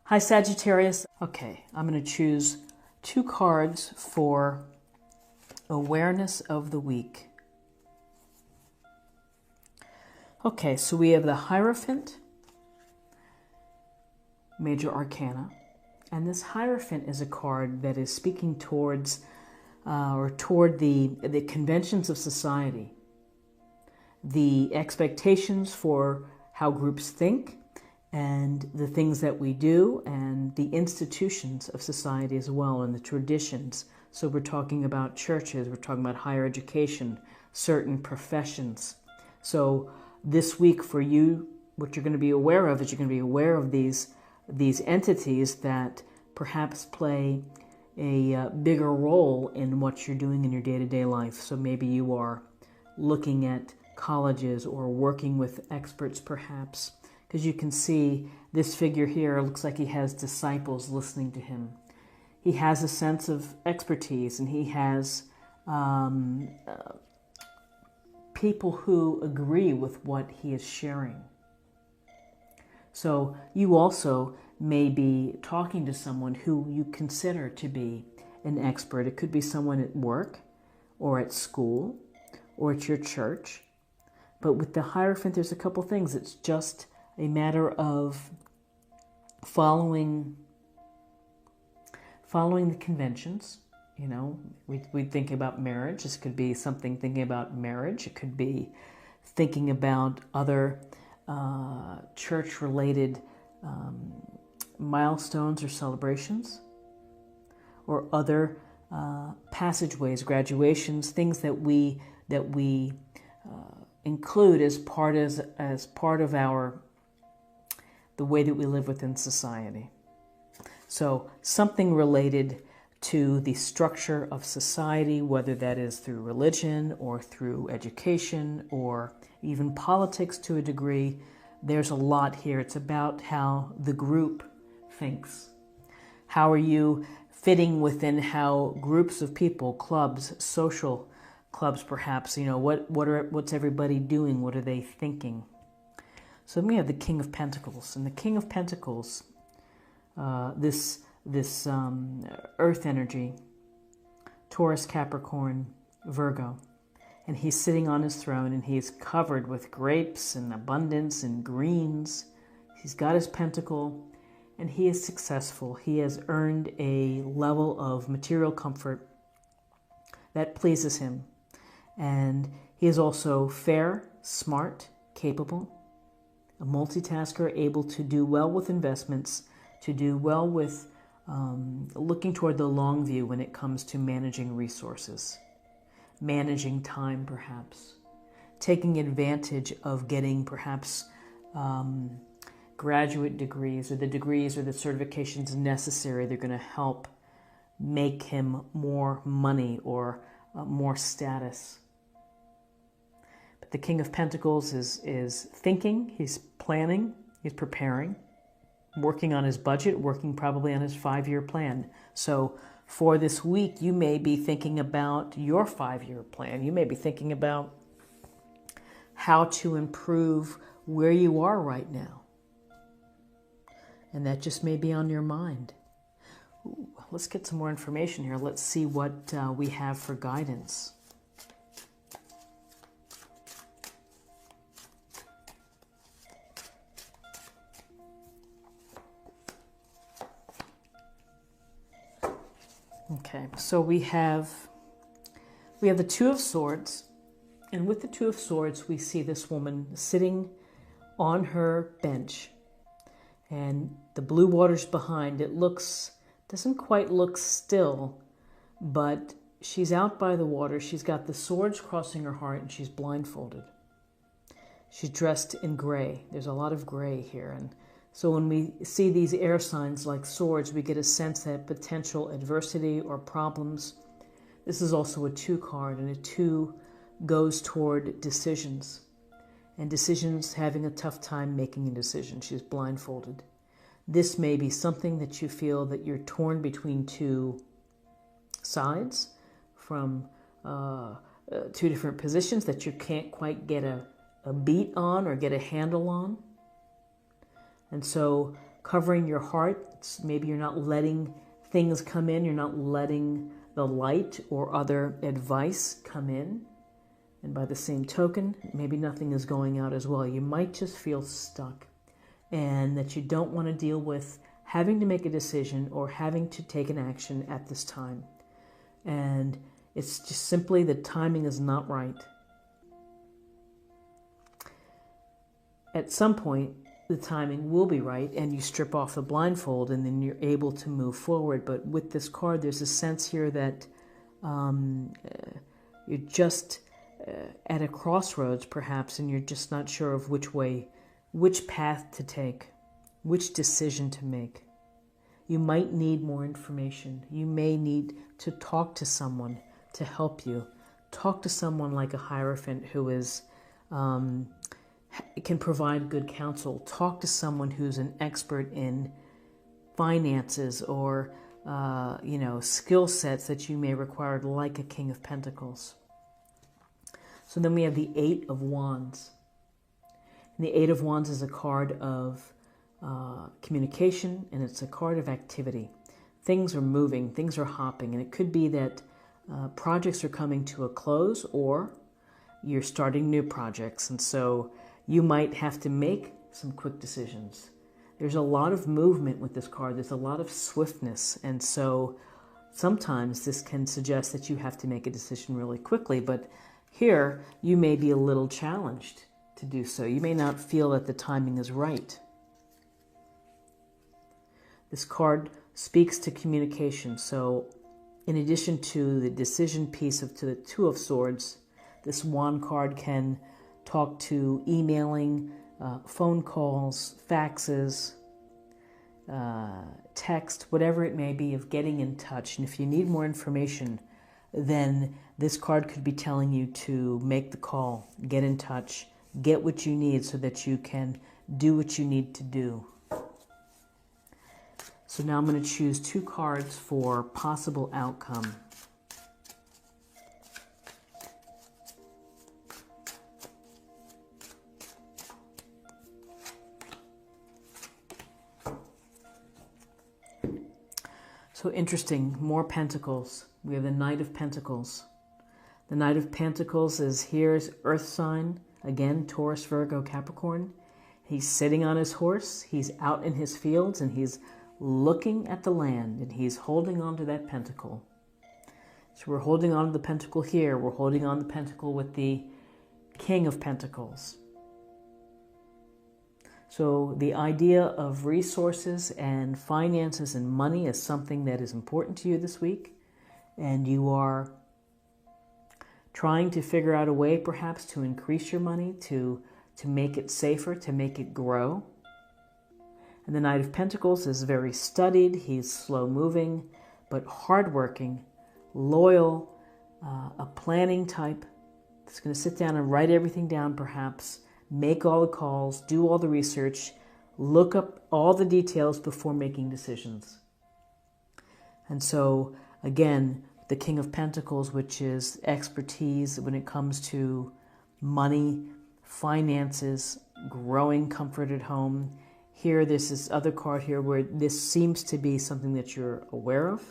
Hi Sagittarius. Okay, I'm going to choose 2 cards for awareness of the week. Okay, so we have the Hierophant, Major Arcana, and this Hierophant is a card that is speaking towards toward the conventions of society, the expectations for how groups think, and the things that we do, and the institutions of society as well, and the traditions. So we're talking about churches, we're talking about higher education, certain professions. So this week for you, what you're going to be aware of is you're going to be aware of these entities that perhaps play a bigger role in what you're doing in your day-to-day life. So maybe you are looking at colleges or working with experts perhaps, because you can see this figure here looks like he has disciples listening to him. He has a sense of expertise, and he has people who agree with what he is sharing. So you also may be talking to someone who you consider to be an expert. It could be someone at work or at school or at your church. But with the Hierophant, there's a couple things. It's just a matter of following the conventions. You know, we think about marriage. This could be something thinking about marriage. It could be thinking about other church-related milestones or celebrations, or other passageways, graduations, things that we include as part of the way that we live within society. So something related to the structure of society, whether that is through religion or through education or even politics to a degree. There's a lot here. It's about how the group thinks. How are you fitting within how groups of people, clubs, social clubs perhaps, you know, what's everybody doing? What are they thinking? So then we have the King of Pentacles. And the King of Pentacles, this earth energy, Taurus, Capricorn, Virgo. And he's sitting on his throne, and he's covered with grapes and abundance and greens. He's got his pentacle, and he is successful. He has earned a level of material comfort that pleases him. And he is also fair, smart, capable, a multitasker, able to do well with investments, to do well with looking toward the long view when it comes to managing resources, managing time perhaps, taking advantage of getting perhaps graduate degrees or the certifications necessary. They're going to help make him more money or more status. But the King of Pentacles is thinking, he's planning, he's preparing, working on his budget, working probably on his 5-year plan. So for this week, you may be thinking about your 5-year plan. You may be thinking about how to improve where you are right now. And that just may be on your mind. Ooh, let's get some more information here. Let's see what we have for guidance. Okay, so we have the Two of Swords, and with the Two of Swords, we see this woman sitting on her bench, and the blue waters behind. It doesn't quite look still, but she's out by the water. She's got the swords crossing her heart, and she's blindfolded. She's dressed in gray. There's a lot of gray here, and so when we see these air signs like swords, we get a sense that potential adversity or problems. This is also a 2 card, and a 2 goes toward decisions. And decisions, having a tough time making a decision. She's blindfolded. This may be something that you feel that you're torn between 2 sides, from 2 different positions that you can't quite get a beat on or get a handle on. And so covering your heart. Maybe you're not letting things come in. You're not letting the light or other advice come in. And by the same token, maybe nothing is going out as well. You might just feel stuck and that you don't want to deal with having to make a decision or having to take an action at this time. And it's just simply the timing is not right. At some point, the timing will be right and you strip off the blindfold and then you're able to move forward. But with this card, there's a sense here that you're just at a crossroads perhaps, and you're just not sure of which path to take, which decision to make. You might need more information. You may need to talk to someone to help you. Talk to someone like a Hierophant who is can provide good counsel. Talk to someone who's an expert in finances or skill sets that you may require, like a King of Pentacles. So then we have the Eight of Wands. And the Eight of Wands is a card of communication, and it's a card of activity. Things are moving, things are hopping, and it could be that projects are coming to a close or you're starting new projects, and so you might have to make some quick decisions. There's a lot of movement with this card. There's a lot of swiftness, and so sometimes this can suggest that you have to make a decision really quickly, but here you may be a little challenged to do so. You may not feel that the timing is right. This card speaks to communication, so in addition to the decision piece to the Two of Swords, this Wand card can talk to emailing, phone calls, faxes, text, whatever it may be, of getting in touch. And if you need more information, then this card could be telling you to make the call, get in touch, get what you need so that you can do what you need to do. So now I'm going to choose 2 cards for possible outcome. So interesting, more Pentacles. We have the Knight of Pentacles. The Knight of Pentacles is here's Earth sign, again, Taurus, Virgo, Capricorn. He's sitting on his horse, he's out in his fields, and he's looking at the land, and he's holding on to that pentacle. So we're holding on to the pentacle here. We're holding on to the pentacle with the King of Pentacles. So the idea of resources and finances and money is something that is important to you this week, and you are trying to figure out a way perhaps to increase your money, to make it safer, to make it grow. And the Knight of Pentacles is very studied, he's slow moving, but hardworking, loyal, a planning type. He's going to sit down and write everything down perhaps, make all the calls, do all the research, look up all the details before making decisions. And so, again, the King of Pentacles, which is expertise when it comes to money, finances, growing comfort at home. Here, there's this other card here where this seems to be something that you're aware of.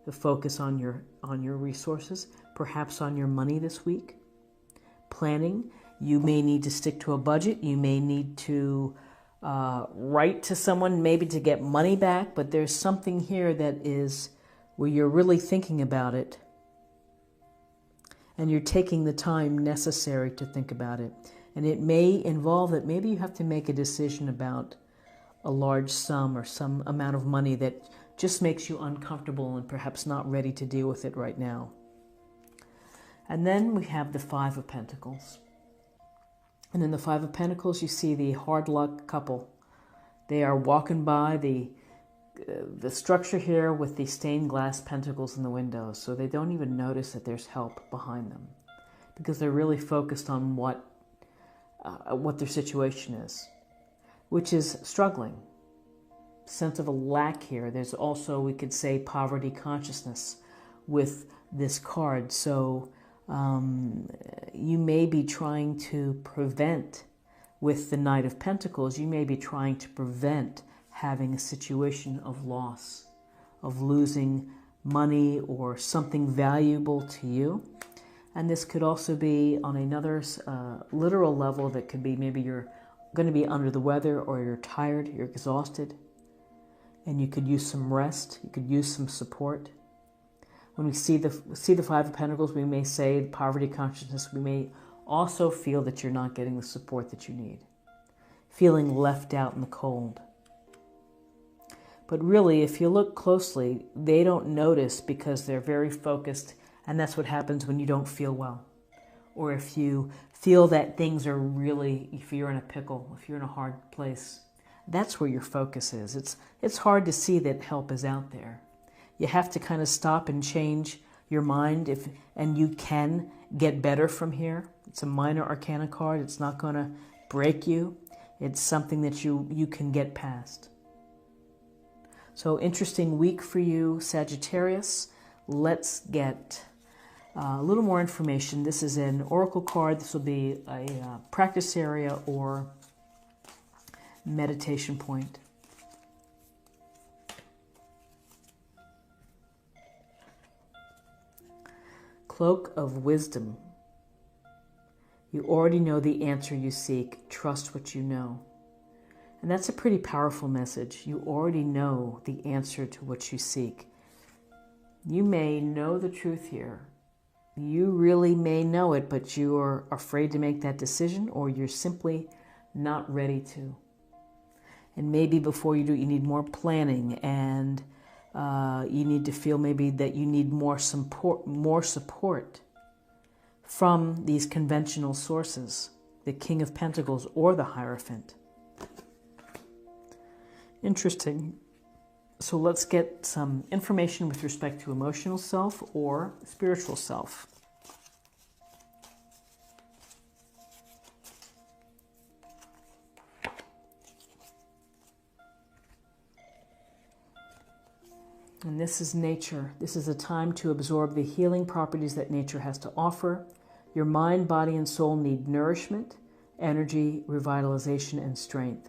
The focus on your resources, perhaps on your money this week. Planning. You may need to stick to a budget. You may need to write to someone maybe to get money back, but there's something here that is where you're really thinking about it and you're taking the time necessary to think about it. And it may involve that maybe you have to make a decision about a large sum or some amount of money that just makes you uncomfortable and perhaps not ready to deal with it right now. And then we have the Five of Pentacles. And in the Five of Pentacles, you see the hard luck couple. They are walking by the structure here with the stained glass pentacles in the windows, so they don't even notice that there's help behind them because they're really focused on what their situation is, which is struggling. Sense of a lack here. There's also, we could say, poverty consciousness with this card. So you may be trying to prevent with the Knight of Pentacles, you may be trying to prevent having a situation of loss, of losing money or something valuable to you. And this could also be on another literal level that could be maybe you're going to be under the weather, or you're tired, you're exhausted, and you could use some rest, you could use some support. When we see the Five of Pentacles, we may say poverty consciousness. We may also feel that you're not getting the support that you need, feeling left out in the cold. But really, if you look closely, they don't notice because they're very focused, and that's what happens when you don't feel well. Or if you feel that things are really, if you're in a pickle, if you're in a hard place, that's where your focus is. It's hard to see that help is out there. You have to kind of stop and change your mind, and you can get better from here. It's a minor arcana card. It's not going to break you. It's something that you can get past. So interesting week for you, Sagittarius. Let's get a little more information. This is an oracle card. This will be a practice area or meditation point. Cloak of Wisdom. You already know the answer you seek. Trust what you know. And that's a pretty powerful message. You already know the answer to what you seek. You may know the truth here. You really may know it, but you are afraid to make that decision, or you're simply not ready to. And maybe before you do, you need more planning, and you need to feel maybe that you need more support from these conventional sources, the King of Pentacles or the Hierophant. Interesting. So let's get some information with respect to emotional self or spiritual self. And this is nature. This is a time to absorb the healing properties that nature has to offer. Your mind, body, and soul need nourishment, energy, revitalization, and strength.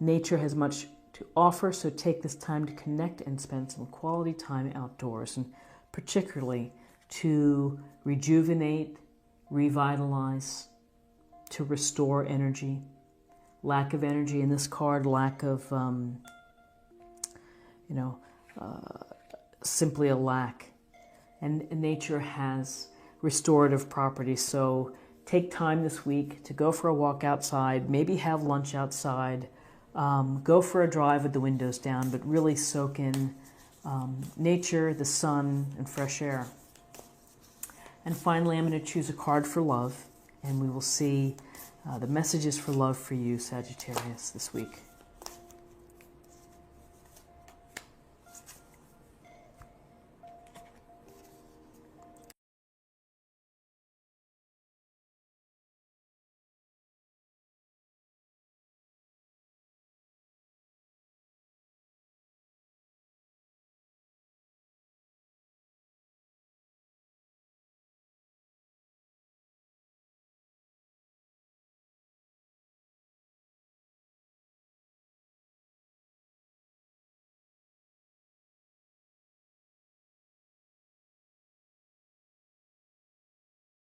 Nature has much to offer, so take this time to connect and spend some quality time outdoors, and particularly to rejuvenate, revitalize, to restore energy. Lack of energy in this card, lack of, simply a lack. And nature has restorative properties, so take time this week to go for a walk outside, maybe have lunch outside, go for a drive with the windows down, but really soak in nature, the sun, and fresh air. And finally, I'm going to choose a card for love, and we will see the messages for love for you, Sagittarius, this week.